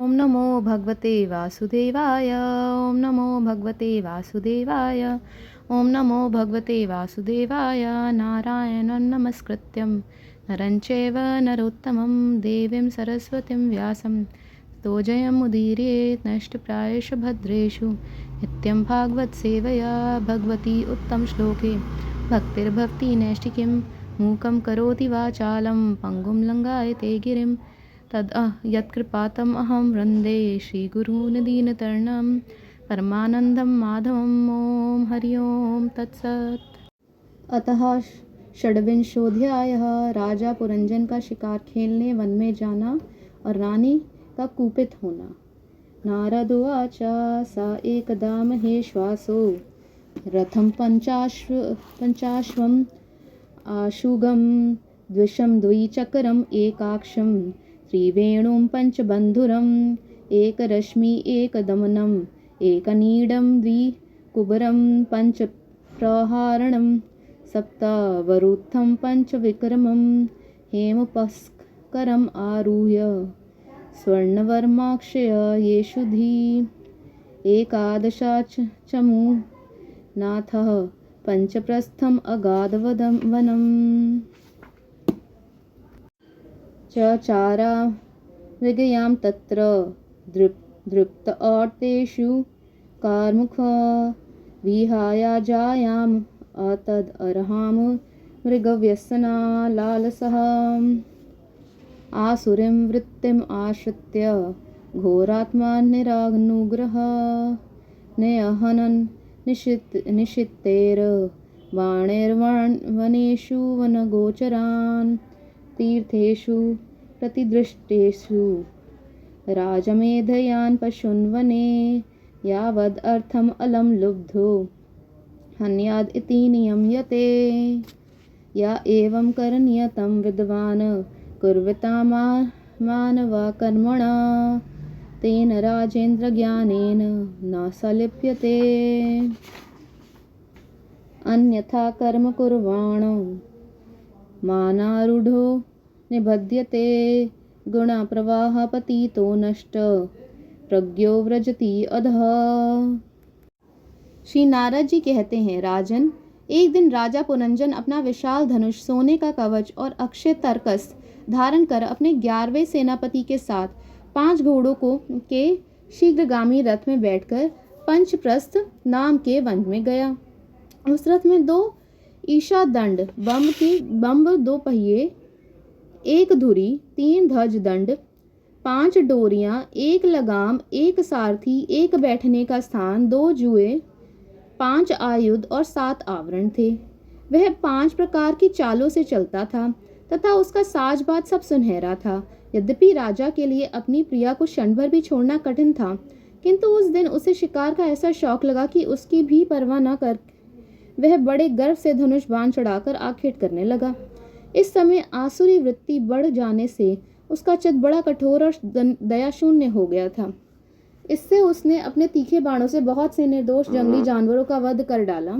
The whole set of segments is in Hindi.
ओम नमो भगवते वासुदेवाय। ओम नमो भगवते वासुदेवाय। ओम नमो भगवते वासुदेवाय। नारायणं नमस्कृत्यं नरं चैव नरोत्तमं देवीं सरस्वतीं व्यासं ततो जयमुदीरयेत् नष्टप्रायेषु भद्रेषु नित्यं भागवतसेवया भगवती उत्तमश्लोके भक्तिर्भवति नैष्टिकीं मूकं करोति वाचालं पङ्गुं लङ्घयते गिरिं यत्कृपातम् अहं वन्दे श्रीगुरून् दीनतरणं परमानन्दं माधवम्। ॐ हरि ओम तत्सत्। अतः षड्विंशोऽध्यायः। राजा पुरंजन का शिकार खेलने वन में जाना और रानी का कुपित होना। नारद उवाच सा एकदा महेश्वासो रथं पञ्चाश्वम् आशुगं द्विषं द्विचक्रम् एकाक्षं त्रिवेणुं पञ्चबन्धुरम् एकरश्मि एकदमनम् एकनीडं द्विकुबरं पञ्चप्रहारणं सप्तावरुद्धं पञ्चविक्रमं हेमपुष्करम् आरुह्य स्वर्णवर्माक्षय येषुधि एकादशाचमु नाथः पञ्चप्रस्थम् अगाधवनम् चचारा मृगयां तत्र दृप्त और्तेषु कार्मुक विहायाजायाम् अतद् अर्हाम मृगव्यसना लालसः आसुरीं वृत्तिम् आश्रित्य घोरात्मा निरानुग्रह नयहनन् निशितेर् बाणैर्वनेषु वनगोचरान् तीर्थेषु प्रतिदृष्टेषु राजमेधयान् पशून् वने यावद् अर्थम् अलं लुब्धो हन्याद् इति नियम्यते। या एवं करणीयतं विद्वान् कुर्वता मानवा कर्मणा तेन राजेन्द्र ज्ञानेन न सलिप्यते। अन्यथा कर्म कुर्वाणो मानारूढो निबध्यते गुणप्रवाह पतितो नष्ट प्रज्ञो व्रजति अधः। श्री नारद जी कहते हैं, राजन, एक दिन राजा पुरंजन अपना विशाल धनुष, सोने का कवच और अक्षय तरकस धारण कर अपने 11वें सेनापति के साथ 5 घोड़ों के शीघ्रगामी रथ में बैठकर पंचप्रस्थ नाम के वन में गया। उस रथ में 2 ईशा दंड बम्ब 2 पहिए, 1 धुरी, 3 ध्वज दंड, 5 डोरियां, 1 लगाम, 1 सारथी, 1 बैठने का स्थान, 2 जुए, 5 आयुध और 7 आवरण थे। वह 5 प्रकार की चालों से चलता था तथा उसका साजबाज सब सुनहरा था। यद्यपि राजा के लिए अपनी प्रिया को क्षण भर भी छोड़ना कठिन था, किंतु उस दिन उसे शिकार का ऐसा शौक लगा कि उसकी भी परवाह न कर वह बड़े गर्व से धनुष बाण चढ़ाकर आखेट करने लगा। इस समय आसुरी वृत्ति बढ़ जाने से उसका चित्त बड़ा कठोर और दयाशून्य हो गया था। इससे उसने अपने तीखे बाणों से बहुत से निर्दोष जंगली जानवरों का वध कर डाला।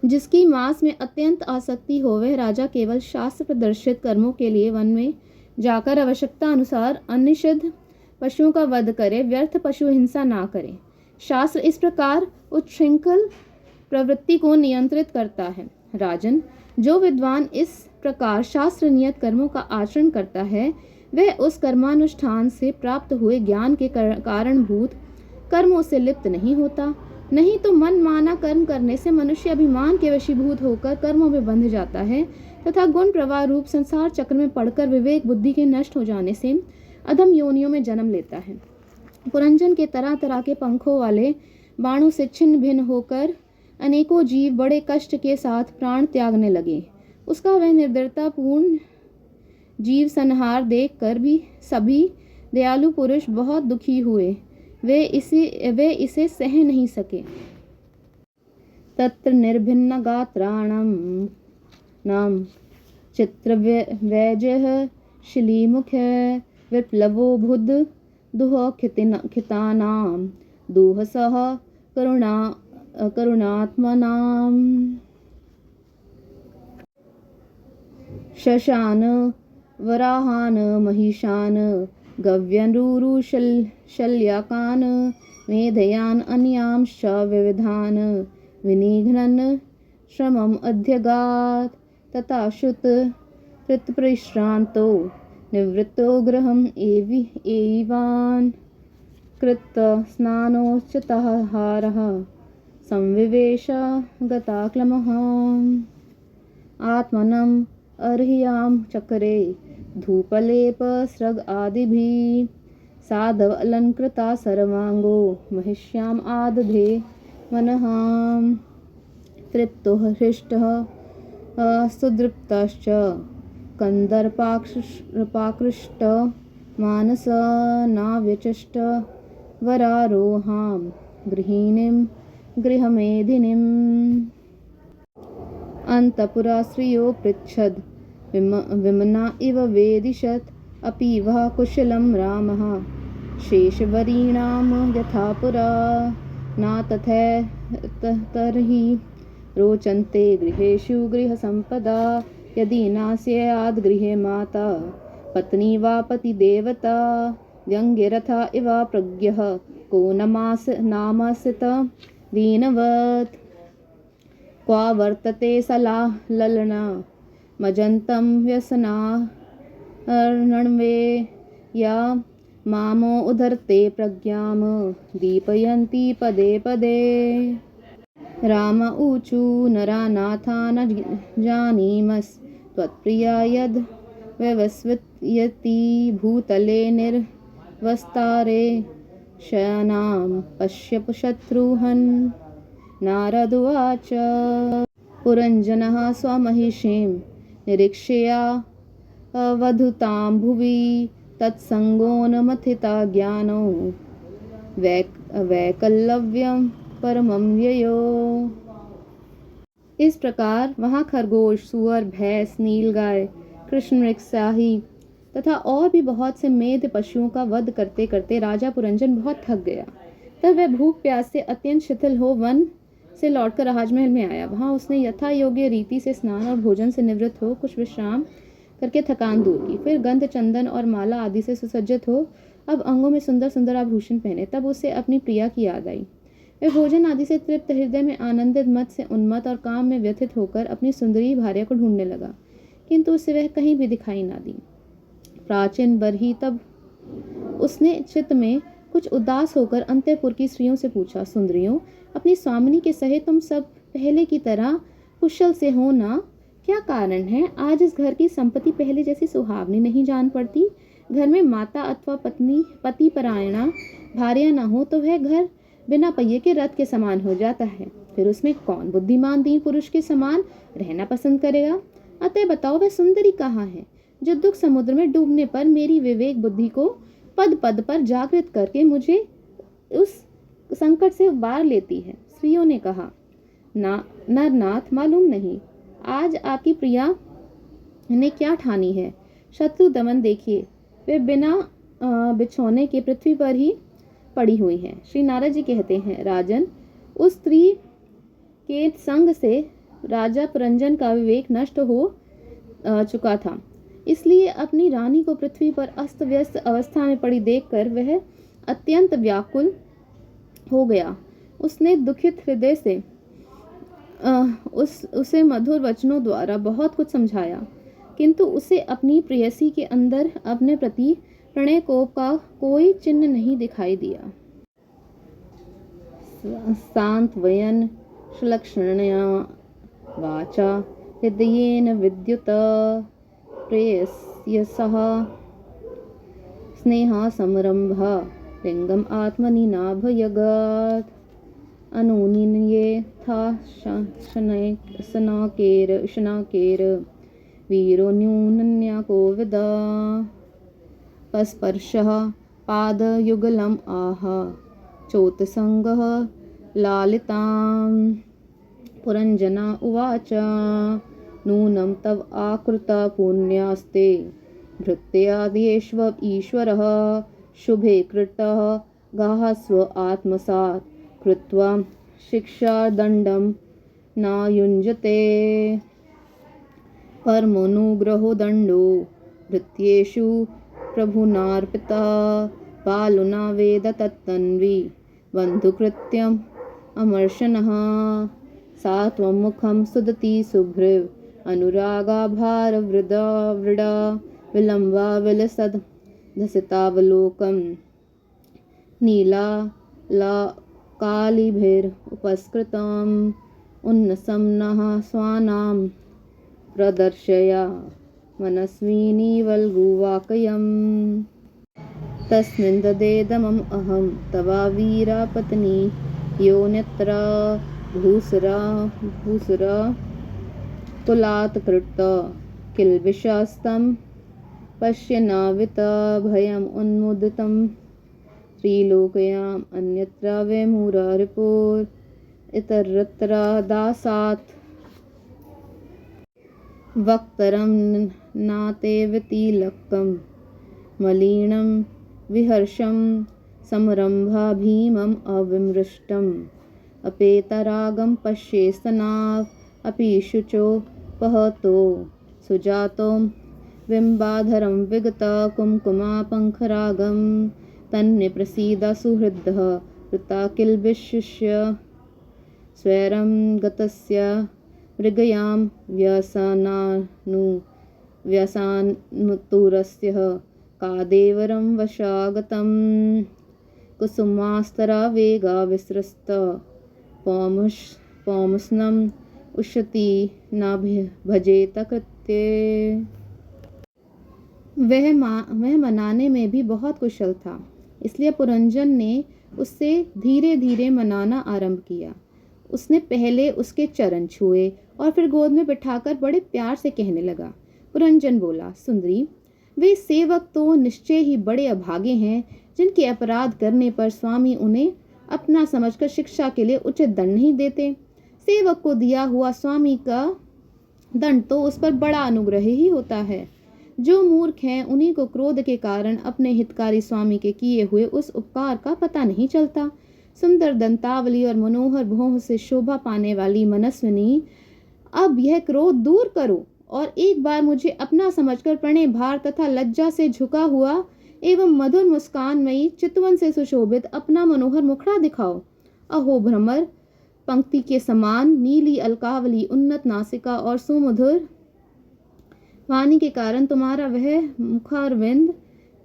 जिसकी मांस में अत्यंत आसक्ति हो, वह राजा केवल शास्त्र प्रदर्शित कर्मों के लिए वन में जाकर आवश्यकता अनुसार अनिषिद्ध पशुओं का वध करे, व्यर्थ पशु हिंसा ना करे। शास्त्र इस प्रकार उच्छृंखल प्रवृत्ति को नियंत्रित करता है। राजन, जो विद्वान इस प्रकार शास्त्र नियत कर्मों का आचरण करता है, वह उस कर्मानुष्ठान से प्राप्त हुए ज्ञान के कारणभूत कर्मों से लिप्त नहीं होता। नहीं तो मन माना कर्म करने से मनुष्य अभिमान के वशीभूत होकर कर्मों में बंध जाता है तथा गुण प्रवाह रूप संसार चक्र में पड़कर विवेक बुद्धि के नष्ट हो जाने से अधम योनियों में जन्म लेता है। पुरंजन के तरह तरह के पंखों वाले बाणों से छिन्न भिन्न होकर अनेकों जीव बड़े कष्ट के साथ प्राण त्यागने लगे। उसका वह निर्दयतापूर्ण जीव संहार देखकर भी सभी दयालु पुरुष बहुत दुखी हुए। वे इसे सह नहीं सके। तत्र निर्भिन्न गात्राणाम नाम चित्रवैजः शिलीमुख विप्लवो बुध दुह खितानाम दुहसः करुणात्मनाम शशान वराहान महिषान गव्यरुरुशल्याकान् मेधयान् अन्यांश्च विविधान् विनिघ्नन् श्रमम् अध्यगात्। तथा शुत कृतपरिश्रान्तो निवृत्तो गृहम् एवान् कृत्य स्नानोचिताहारः संविवेश गताक्लमः। आत्मनम् अर्ह्यां चक्रे धूपलेपस्रग आदिभिः साधव अलङ्कृता सर्वाङ्गो महिष्याम् आदधे मनः। तृप्तो हृष्टः सुदृप्तश्च कन्दर्पाकृष्ट मानस नाव्यचष्ट वरारोहां गृहिणीं गृहमेधिनीम्। अन्तपुरा श्रियो पृच्छद विमना इव वेदिशत् अपि वः कुशलं रामः शेषवरीणां यथा पुरा न तर्हि रोचन्ते गृहेषु गृहसम्पदा यदि नास्याद् गृहे माता पत्नी वा पतिदेवता व्यङ्ग्यरथा इव प्रज्ञः को नामासित दीनवत् क्वा वर्तते ललना मजन्तं व्यसनार्णवे या मामो उधर्ते प्रज्ञां दीपयन्ति पदे पदे। राम ऊचु नरानाथा न जानीमस् त्वत्प्रिया यद् व्यवस्वयति भूतले निर्वस्तारे शयानां पश्यप शत्रुहन्। नारद उवाच पुरञ्जनः स्वमहिषीं निरीक्ष्या वधूतां भुवि तत्सङ्गो न मथिता ज्ञानो वैकल्यव्यं परमं व्ययो। इस प्रकार वहाँ खरगोश, सुअर, भैंस, नीलगाय, कृष्णमृग, शाही तथा और भी बहुत से मेध पशुओं का वध करते करते राजा पुरंजन बहुत थक गया। तब वह भूख प्यास से अत्यंत शिथिल हो वन से लौटकर राजमहल में आया। वहाँ उसने यथा योग्य रीति से स्नान और भोजन से निवृत्त हो कुछ विश्राम करके थकान दूर की। फिर गंध, चंदन और माला आदि से सुसज्जित हो अब अंगों में सुंदर सुंदर आभूषण पहने। तब उसे अपनी प्रिया की याद आई। वह भोजन आदि से तृप्त हृदय में आनंदित, मत से उन्मत्त और काम में व्यथित होकर अपनी सुंदरी भार्या को ढूंढने लगा, किंतु उसे वह कहीं भी दिखाई ना दी। प्राचीन बरही तब उसने चित्त में कुछ उदास होकर अंतःपुर की स्त्रियों से पूछा, सुंदरियों, अपनी स्वामिनी के सहित तुम सब पहले की तरह कुशल से हो ना? क्या कारण है आज इस घर की संपत्ति पहले जैसी सुहावनी नहीं जान पड़ती? घर में माता अथवा पति परायणा भार्या न हो तो वह घर बिना पहिए के रथ के समान हो जाता है। फिर उसमें कौन बुद्धिमान दीन पुरुष के समान रहना पसंद करेगा? अतः बताओ वह सुंदरी कहाँ है जो दुख समुद्र में डूबने पर मेरी विवेक बुद्धि को पद पद पर जागृत करके मुझे उस संकट से उबार लेती है? स्त्रियों ने कहा, नरनाथ, मालूम नहीं आज आपकी प्रिया ने क्या ठानी है। शत्रु दमन देखिए, वे बिना बिछौने के पृथ्वी पर ही पड़ी हुई हैं। श्री नारद जी कहते हैं, राजन, उस स्त्री के संग से राजा पुरंजन का विवेक नष्ट हो चुका था, इसलिए अपनी रानी को पृथ्वी पर अस्त व्यस्त अवस्था में पड़ी देखकर वह अत्यंत व्याकुल हो गया। उसने दुखित हृदय से उसे मधुर वचनों द्वारा बहुत कुछ समझाया, किंतु उसे अपनी प्रेयसी के अंदर अपने प्रति प्रणय कोप का कोई चिन्ह नहीं दिखाई दिया। सांत्वयन् श्लक्ष्णया वाचा हृदयेन विद्युत प्रेयस्यसः स्नेहा समरंभ लिंगम आत्मनि नाभयगत। अनुनिन्ये था शनाकेर वीरो न्यूनन्या कोविदा। पस्पर्शः पादयुगलम् आह चोत्संगः लालितां। पुरंजना उवाच, नूनं तव आकृता पुण्यास्ते भृत्यादेष्व ईश्वरः शुभे कृतः गाहस्व आत्मसात् कृत्वा शिक्षादण्डं न युञ्जते। परमनुग्रहो दण्डो भृत्येषु प्रभुनार्पिता पालुना वेद तत्तन्वी बन्धुकृत्यम् अमर्शनः सा त्वं मुखं सुदती सुभ्रिव अनुरागाभारवृदा वृडा विलम्बा विलसद् धसितावलोकम् नीला ला कालिभिरुपस्कृतम् उन्नसं नः स्वानां प्रदर्शया मनस्विनी वल्गुवाकयम् तस्मिन् ददेदमम् अहं तवा वीरा पत्नी योऽन्यत्र भूसुरा कुलात् कृता किल्बिषस्तं पश्यन्नावित भयम् उन्मुदितं त्रिलोक्याम् अन्यत्र वैमुरा रिपुर इतरत्र दासात् वक्तरं नाते वितिलकं मलिनं विहर्षं समरम्भा भीमम् अविमृष्टम् अपेतरागं पश्येस्तनाव अपि शुचो पहतो सुजातो बिम्बाधरं विगता कुङ्कुमापङ्खरागं तन्ने प्रसीद सुहृदः वृता किल्बिषस्य स्वैरं गतस्य मृगयां व्यसनानुतुरस्य कादेवरं वशागतं कुसुमास्तरा वेगा विसृस्त पौंस्नम् उशती न भजेत कृत्ये। वह मनाने में भी बहुत कुशल था, इसलिए पुरंजन ने उससे धीरे धीरे मनाना आरंभ किया। उसने पहले उसके चरण छुए और फिर गोद में बिठाकर बड़े प्यार से कहने लगा। पुरंजन बोला, सुंदरी, वे सेवक तो निश्चय ही बड़े अभागे हैं जिनके अपराध करने पर स्वामी उन्हें अपना समझकर शिक्षा के लिए उचित दंड नहीं देते। सेवक को दिया हुआ स्वामी का दंड तो उस पर बड़ा अनुग्रह ही होता है। जो मूर्ख हैं उन्हीं को क्रोध के कारण अपने हितकारी स्वामी के किए हुए उस उपकार का पता नहीं चलता। सुंदर दंतावली और मनोहर भौह से शोभा पाने वाली मनस्विनी, अब यह क्रोध दूर करो और एक बार मुझे अपना समझकर प्रणय भार तथा लज्जा से झुका हुआ एवं मधुर मुस्कानमयी चितवन से सुशोभित अपना मनोहर मुखड़ा दिखाओ। अहो भ्रमर पंक्ति के समान नीली अलकावली, उन्नत नासिका और सुमधुर वाणी के कारण तुम्हारा वह मुखारविंद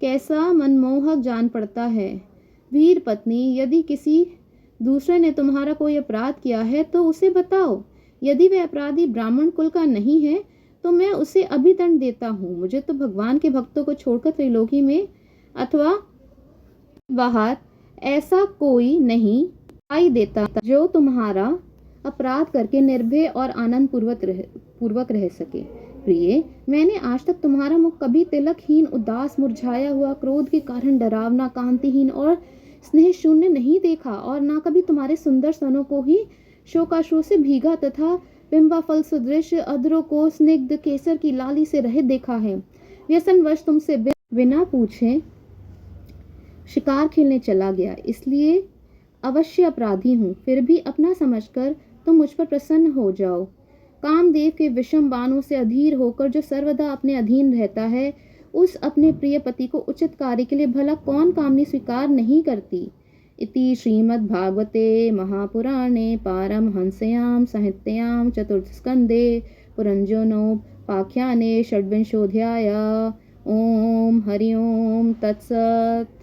कैसा मनमोहक जान पड़ता है। वीर पत्नी, यदि किसी दूसरे ने तुम्हारा कोई अपराध किया है तो उसे बताओ। यदि वह अपराधी ब्राह्मण कुल का नहीं है तो मैं उसे अभी दंड देता हूँ। मुझे तो भगवान के भक्तों को छोड़कर त्रिलोकी में अथवा बाहर ऐसा कोई नहीं दिखाई देता जो तुम्हारा अपराध करके निर्भय और आनंद पूर्वक रह सके। प्रिय, मैंने आज तक तुम्हारा मुख कभी तिलकहीन, उदास, मुरझाया हुआ, क्रोध के कारण डरावना, कांतिहीन और स्नेह शून्य नहीं देखा और ना कभी तुम्हारे सुंदर स्तनों को ही शोकाश्रु से भीगा तथा बिंबा फल सदृश अधरों को स्निग्ध केसर की लाली से रहित देखा है। व्यसनवश तुमसे बिना पूछे शिकार खेलने चला गया, इसलिए अवश्य अपराधी हूँ। फिर भी अपना समझकर तुम मुझ पर प्रसन्न हो जाओ। कामदेव के विषम बाणों से अधीर होकर जो सर्वदा अपने अधीन रहता है, उस अपने प्रिय पति को उचित कार्य के लिए भला कौन कामनी स्वीकार नहीं करती। इति श्रीमद्भागवते महापुराणे पारमहंस्यां संहितायां चतुर्थस्कन्धे पुरंजनोपाख्याने षड्विंशोऽध्यायः। ओम हरि ओम तत्सत्।